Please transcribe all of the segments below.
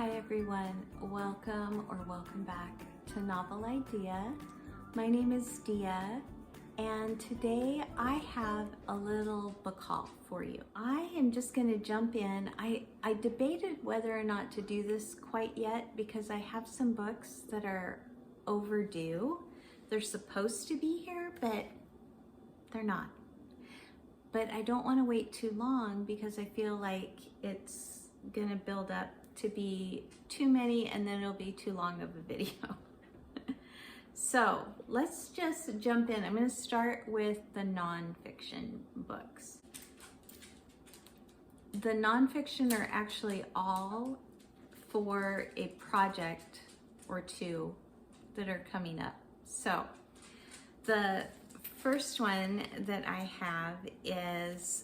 Hi everyone, welcome back to Novel Idea. My name is Dia, and today I have a little book haul for you. I am just going to jump in. I debated whether or not to do this quite yet because I have some books that are overdue. They're supposed to be here, but they're not. But I don't want to wait too long because I feel like it's going to build up to be too many and then it'll be too long of a video. So let's just jump in. I'm going to start with the nonfiction books. The nonfiction are actually all for a project or two that are coming up. So the first one that I have is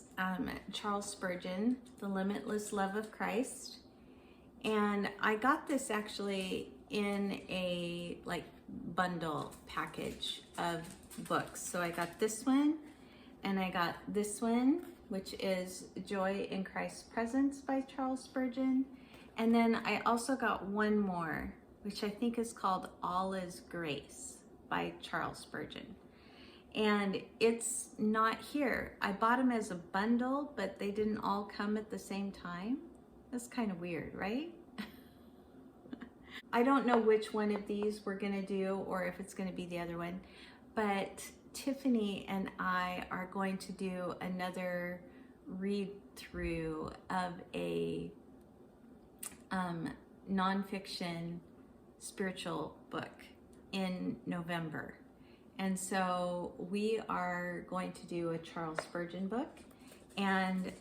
Charles Spurgeon, The Limitless Love of Christ. And I got this actually in a bundle package of books. So I got this one and I got this one, which is Joy in Christ's Presence by Charles Spurgeon. And then I also got one more, which I think is called All is Grace by Charles Spurgeon. And it's not here. I bought them as a bundle, but they didn't all come at the same time. That's kind of weird, right? I don't know which one of these we're gonna do or if it's gonna be the other one, but Tiffany and I are going to do another read through of a nonfiction spiritual book in November. And so we are going to do a Charles Spurgeon book. And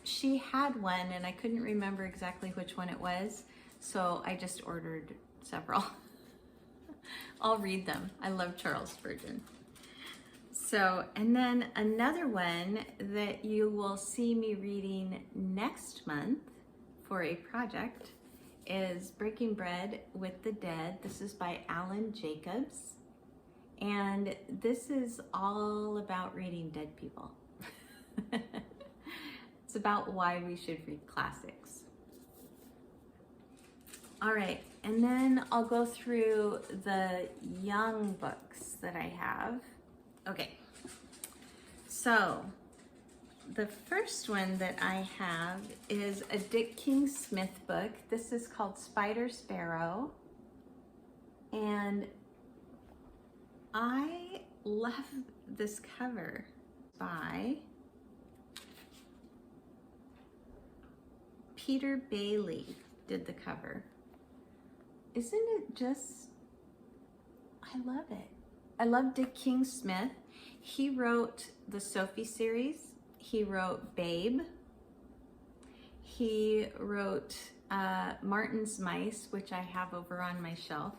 she had one and I couldn't remember exactly which one it was. So I just ordered several. I'll read them. I love Charles Spurgeon. So, and then another one that you will see me reading next month for a project is Breaking Bread with the Dead. This is by Alan Jacobs. And this is all about reading dead people. It's about why we should read classics. All right, and then I'll go through the young books that I have. Okay, so the first one that I have is a Dick King Smith book. This is called Spider Sparrow. And I love this cover by Peter Bailey did the cover. Isn't it just, I love it. I love Dick King Smith. He wrote the Sophie series. He wrote Babe. He wrote Martin's Mice, which I have over on my shelf.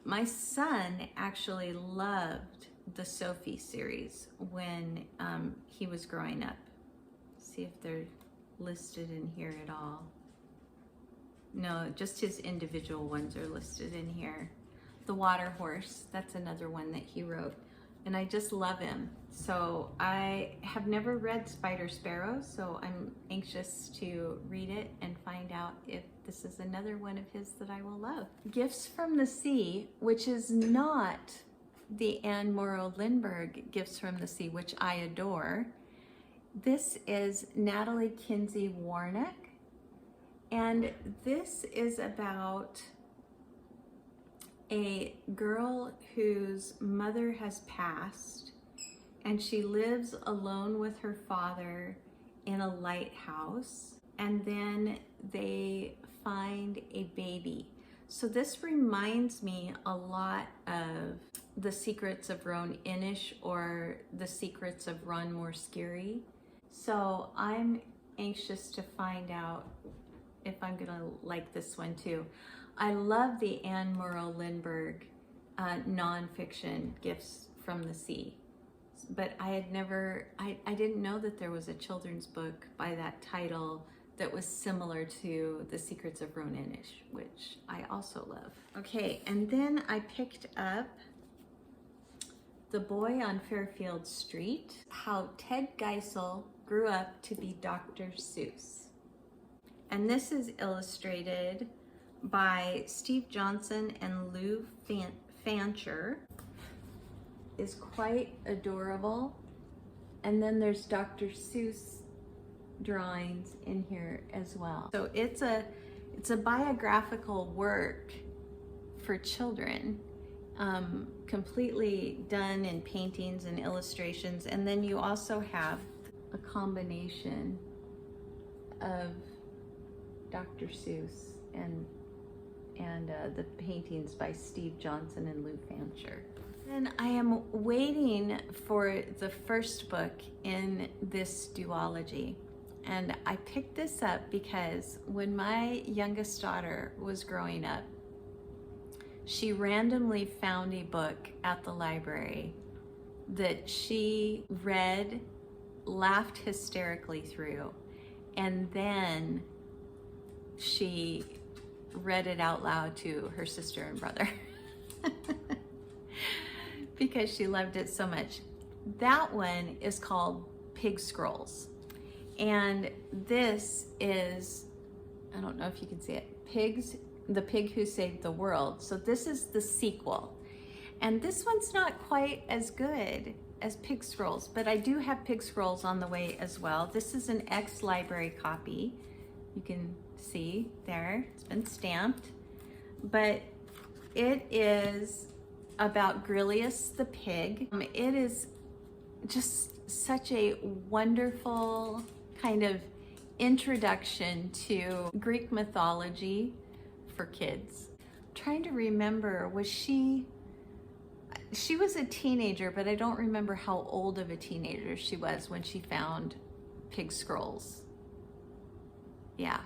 My son actually loved the Sophie series when he was growing up. See if they're listed in here at all. No, just his individual ones are listed in here. The Water Horse, that's another one that he wrote. And I just love him. So I have never read Spider Sparrow, so I'm anxious to read it and find out if this is another one of his that I will love. Gifts from the Sea, which is not the Anne Morrow Lindbergh Gifts from the Sea, which I adore. This is Natalie Kinsey Warnock, and this is about a girl whose mother has passed and she lives alone with her father in a lighthouse, and then they find a baby. So this reminds me a lot of The Secrets of Roan Inish or The Secrets of Ron Morskeery. So I'm anxious to find out if I'm gonna like this one too. I love the Anne Morrow Lindbergh nonfiction Gifts from the Sea, but I didn't know that there was a children's book by that title that was similar to The Secrets of Roan Inish, which I also love. Okay, and then I picked up The Boy on Fairfield Street, How Ted Geisel Grew Up to be Dr. Seuss. And this is illustrated by Steve Johnson and Lou Fancher. Is quite adorable. And then there's Dr. Seuss drawings in here as well. So it's a biographical work for children, completely done in paintings and illustrations. And then you also have a combination of Dr. Seuss and the paintings by Steve Johnson and Lou Fancher. And I am waiting for the first book in this duology. And I picked this up because when my youngest daughter was growing up, she randomly found a book at the library that she read, laughed hysterically through, and then she read it out loud to her sister and brother because she loved it so much. That one is called Pig Scrolls. And this is, I don't know if you can see it, The Pig Who Saved the World. So this is the sequel. And this one's not quite as good as Pig Scrolls, but I do have Pig Scrolls on the way as well. This is an ex-library copy. You can see there, it's been stamped. But it is about Grilius the pig. It is just such a wonderful kind of introduction to Greek mythology for kids. I'm trying to remember, she was a teenager, but I don't remember how old of a teenager she was when she found Pig Scrolls. Yeah.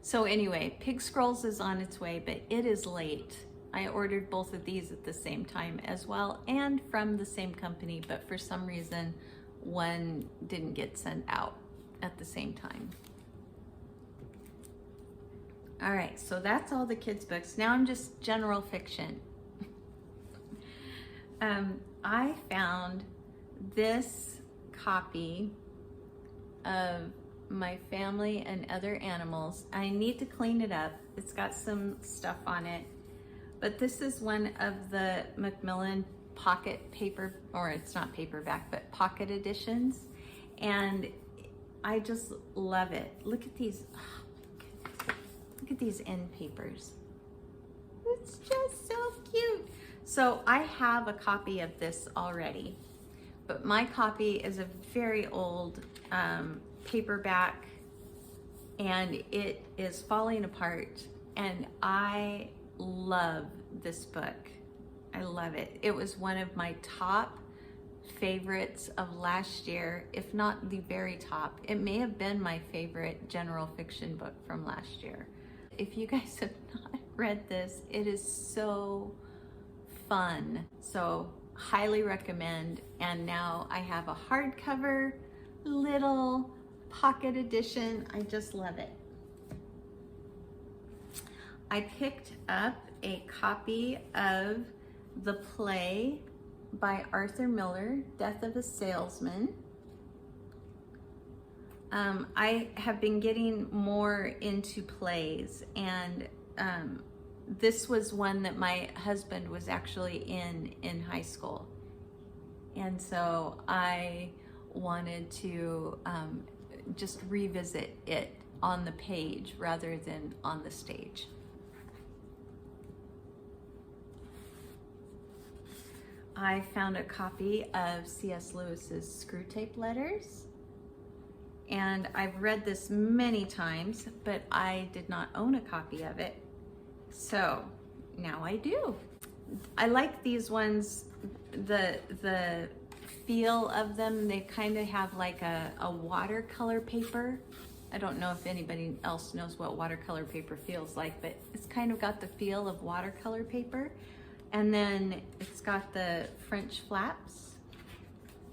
So anyway, Pig Scrolls is on its way, but it is late. I ordered both of these at the same time as well, and from the same company, but for some reason, one didn't get sent out at the same time. All right, so that's all the kids' books. Now I'm just general fiction. I found this copy of My Family and Other Animals. I need to clean it up. It's got some stuff on it, but this is one of the Macmillan pocket paper, or it's not paperback, but pocket editions. And I just love it. Look at these, look at these end papers. It's just so cute. So I have a copy of this already, but my copy is a very old paperback, and it is falling apart, and I love this book. I love it. It was one of my top favorites of last year, if not the very top. It may have been my favorite general fiction book from last year. If you guys have not read this, it is so fun. So highly recommend. And now I have a hardcover little pocket edition. I just love it. I picked up a copy of the play by Arthur Miller, Death of a Salesman. I have been getting more into plays, and this was one that my husband was actually in high school. And so I wanted to just revisit it on the page rather than on the stage. I found a copy of C.S. Lewis's Screwtape Letters, and I've read this many times, but I did not own a copy of it, so now I do. I like these ones, the feel of them. They kind of have like a watercolor paper. I don't know if anybody else knows what watercolor paper feels like, but it's kind of got the feel of watercolor paper. And then it's got the French flaps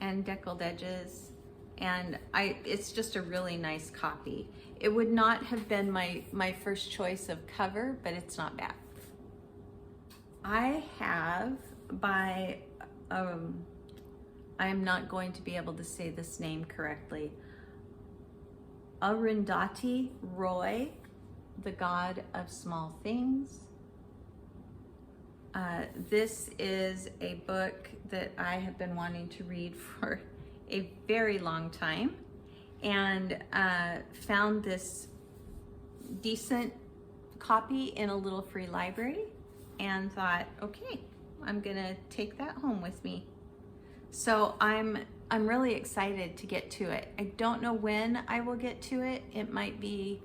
and deckled edges, and it's just a really nice copy. It would not have been my first choice of cover, but it's not bad. I have by, I'm not going to be able to say this name correctly, Arundhati Roy. The God of Small Things. This is a book that I have been wanting to read for a very long time, and found this decent copy in a little free library and thought, okay, I'm gonna take that home with me. So I'm really excited to get to it. I don't know when I will get to it. It might be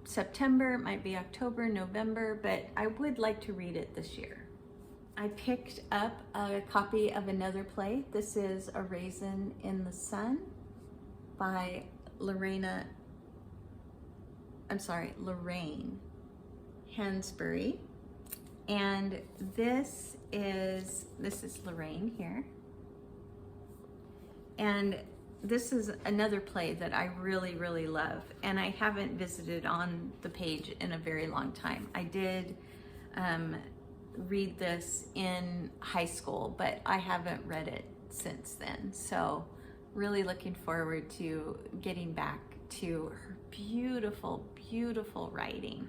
September, it might be October, November, but I would like to read it this year. I picked up a copy of another play. This is A Raisin in the Sun by Lorraine Hansberry. And this is Lorraine here. And this is another play that I really, really love, and I haven't visited on the page in a very long time. I did read this in high school, but I haven't read it since then. So really looking forward to getting back to her beautiful, beautiful writing.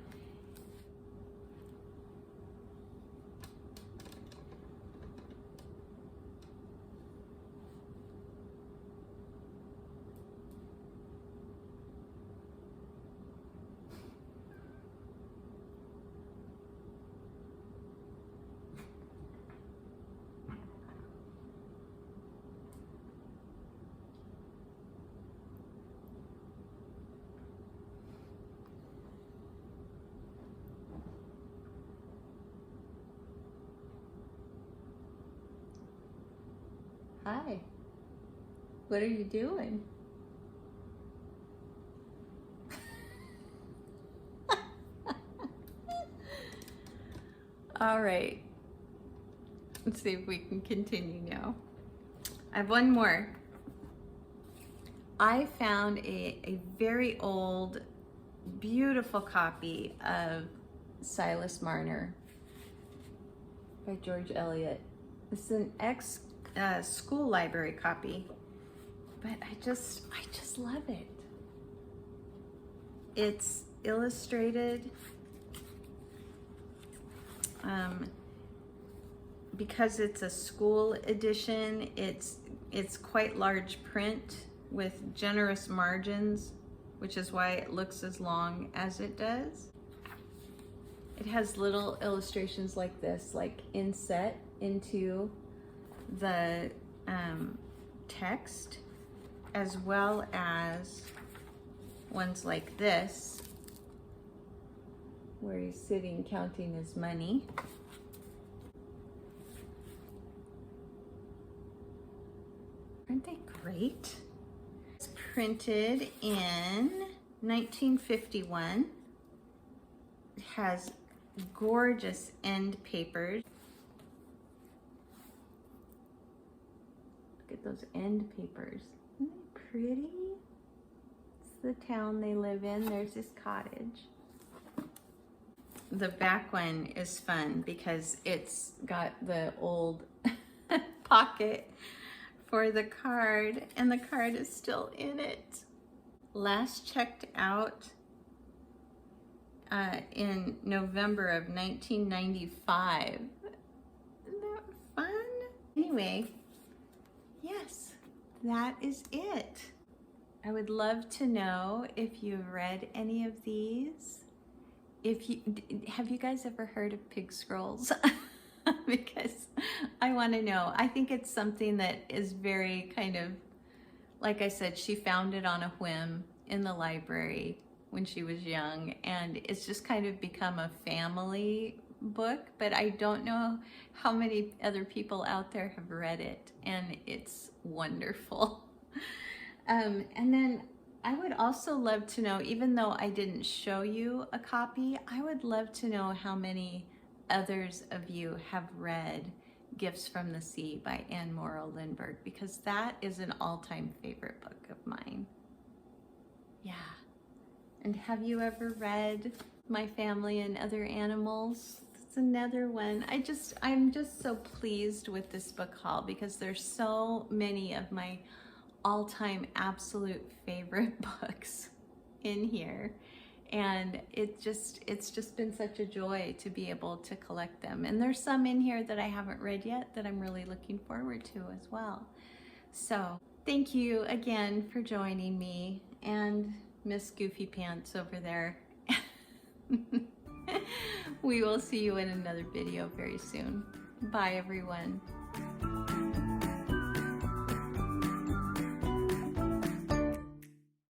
Hi, what are you doing? All right, let's see if we can continue now. I have one more. I found a very old, beautiful copy of Silas Marner by George Eliot. This is an school library copy, but I just love it. It's illustrated. Because it's a school edition, it's quite large print with generous margins, which is why it looks as long as it does. It has little illustrations like this, like inset into the text, as well as ones like this, where he's sitting counting his money. Aren't they great? It's printed in 1951. It has gorgeous end papers. Look at those end papers. Isn't they pretty? It's the town they live in. There's this cottage. The back one is fun because it's got the old pocket for the card, and the card is still in it. Last checked out in November of 1995. Isn't that fun? Anyway, yes, that is it. I would love to know if you've read any of these. Have you guys ever heard of pig scrolls? Because I want to know. I think it's something that is very kind of, like I said, she found it on a whim in the library when she was young, and it's just kind of become a family book, but I don't know how many other people out there have read it, and it's wonderful. And then I would also love to know, even though I didn't show you a copy, I would love to know how many others of you have read Gifts from the Sea by Anne Morrow Lindbergh, because that is an all-time favorite book of mine. Yeah. And have you ever read My Family and Other Animals? It's another one. I'm just so pleased with this book haul because there's so many of my all-time absolute favorite books in here. And it's just been such a joy to be able to collect them. And there's some in here that I haven't read yet that I'm really looking forward to as well. So thank you again for joining me, and Miss Goofy Pants over there. We will see you in another video very soon. Bye, everyone.